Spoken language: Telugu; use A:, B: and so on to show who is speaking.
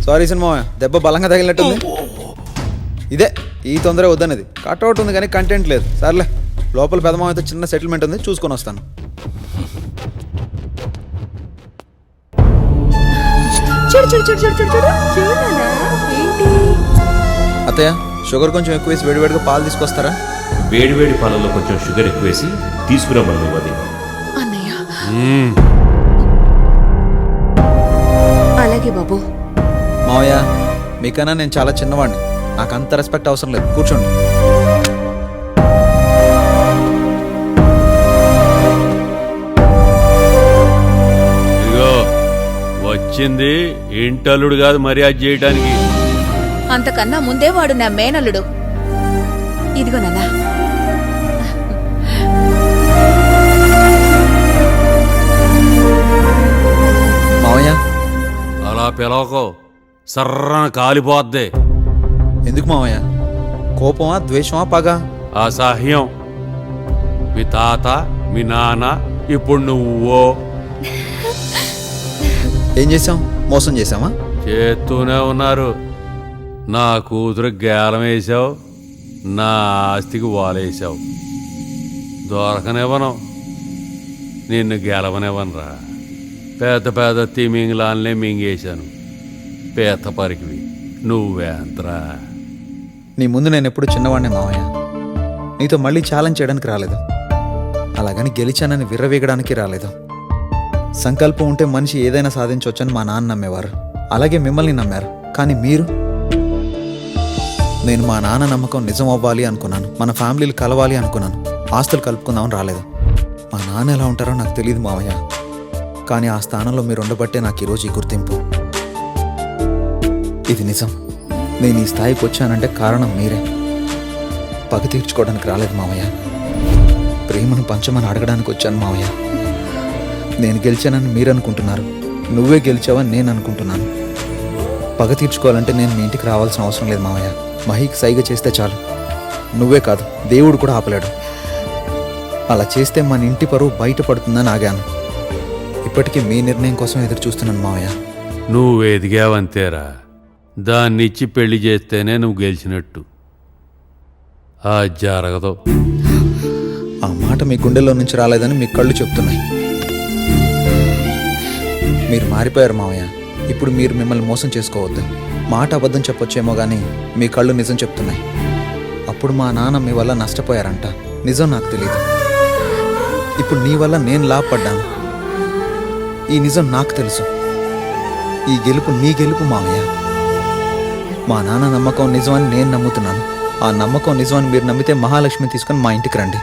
A: సారీ సినిమా, దెబ్బ బలంగా తగిలినట్టుంది. ఇదే ఈ తొందర వద్దన్నది. కట్అవుట్ ఉంది కానీ కంటెంట్ లేదు. సర్లే, లోపల పెదమామతో చిన్న సెటిల్మెంట్ ఉంది, చూసుకొని వస్తాను. అత్తయ్య, షుగర్ కొంచెం ఎక్కువ వేసి వేడివేడిగా పాలు తీసుకొస్తారా?
B: వేడివేడి పాలలో కొంచెం షుగర్ ఎక్కువేసి తీసుకురమ్మని అది.
C: అలాగే బాబు.
A: మావయ్య, మీకన్నా నేను చాలా చిన్నవాడిని, నాకు అంత రెస్పెక్ట్ అవసరం లేదు. కూర్చోండి.
D: ఇగో వచ్చింది ఇంటల్లుడు కాదు మర్యాద చేయడానికి.
C: అంతకన్నా ముందే వాడు నా మేనల్లుడు. ఇదిగో నాన్నా.
A: మావయ్య,
D: అలా పిలవకో, సర్రన కాలిపోద్ది.
A: ఎందుకు మావయ్య? కోపమా, ద్వేషమా, పగ?
D: అసహ్యం. మీ తాత, మీ నాన్న, ఇప్పుడు నువ్వో.
A: ఏం చేసాం? మోసం చేసామా?
D: చేస్తూనే ఉన్నారు. నా కూతురు గేలం వేసావు, నా ఆస్తికి వాలేసావు. దొరకనివ్వను, నిన్ను గెలవనివ్వనురా. పెద్ద పెద్ద తిమింగ్లాన్లే మింగేశాను. పేత పరికివి నువ్వేంతరా?
A: నీ ముందు నేను ఎప్పుడు చిన్నవాడినే మావయ్య. నీతో మళ్ళీ ఛాలెంజ్ చేయడానికి రాలేదు, అలాగని గెలిచానని విర్రవీగడానికి రాలేదు. సంకల్పం ఉంటే మనిషి ఏదైనా సాధించవచ్చని మా నాన్న నమ్మేవారు, అలాగే మిమ్మల్ని నమ్మారు. కానీ మీరు? నేను మా నాన్న నమ్మకం నిజం అవ్వాలి అనుకున్నాను, మన ఫ్యామిలీలు కలవాలి అనుకున్నాను, ఆస్తులు కలుపుకుందామని రాలేదు. మా నాన్న ఎలా ఉంటారో నాకు తెలియదు మావయ్య, కానీ ఆ స్థానంలో మీరు ఉండబట్టే నాకు ఈరోజు ఈ గుర్తింపు. ఇది నిజం. నేను ఈ స్థాయికి వచ్చానంటే కారణం మీరే. పగ తీర్చుకోవడానికి రాలేదు మావయ్య, ప్రేమను పంచమని అడగడానికి వచ్చాను మావయ్య. నేను గెలిచానని మీరు అనుకుంటున్నారు, నువ్వే గెలిచావని నేను అనుకుంటున్నాను. పగ తీర్చుకోవాలంటే నేను మీ ఇంటికి రావాల్సిన అవసరం లేదు మావయ్య. మహికి సైగ చేస్తే చాలు, నువ్వే కాదు దేవుడు కూడా ఆపలేడు. అలా చేస్తే మన ఇంటి పరువు బయటపడుతుందని ఆగాను. ఇప్పటికీ మీ నిర్ణయం కోసం ఎదురు చూస్తున్నాను మావయ్య.
D: నువ్వు ఎదిగావంతేరా. దాన్నిచ్చి పెళ్లి చేస్తేనే నువ్వు గెలిచినట్టు. ఆ జరగదు.
A: ఆ మాట మీ గుండెల్లో నుంచి రాలేదని మీ కళ్ళు చెప్తున్నాయి. మీరు మారిపోయారు మావయ్య. ఇప్పుడు మీరు మిమ్మల్ని మోసం చేసుకోవద్దు. మాట అబద్ధం చెప్పొచ్చేమో కానీ మీ కళ్ళు నిజం చెప్తున్నాయి. అప్పుడు మా నాన్న మీ వల్ల నష్టపోయారంట, నిజం నాకు తెలియదు. ఇప్పుడు నీ వల్ల నేను లాభపడ్డాను, ఈ నిజం నాకు తెలుసు. ఈ గెలుపు నీ గెలుపు మావయ్య. మా నాన్న నమ్మకం నిజమని నేను నమ్ముతున్నాను. ఆ నమ్మకం నిజమని మీరు నమ్మితే మహాలక్ష్మి తీసుకొని మా ఇంటికి రండి.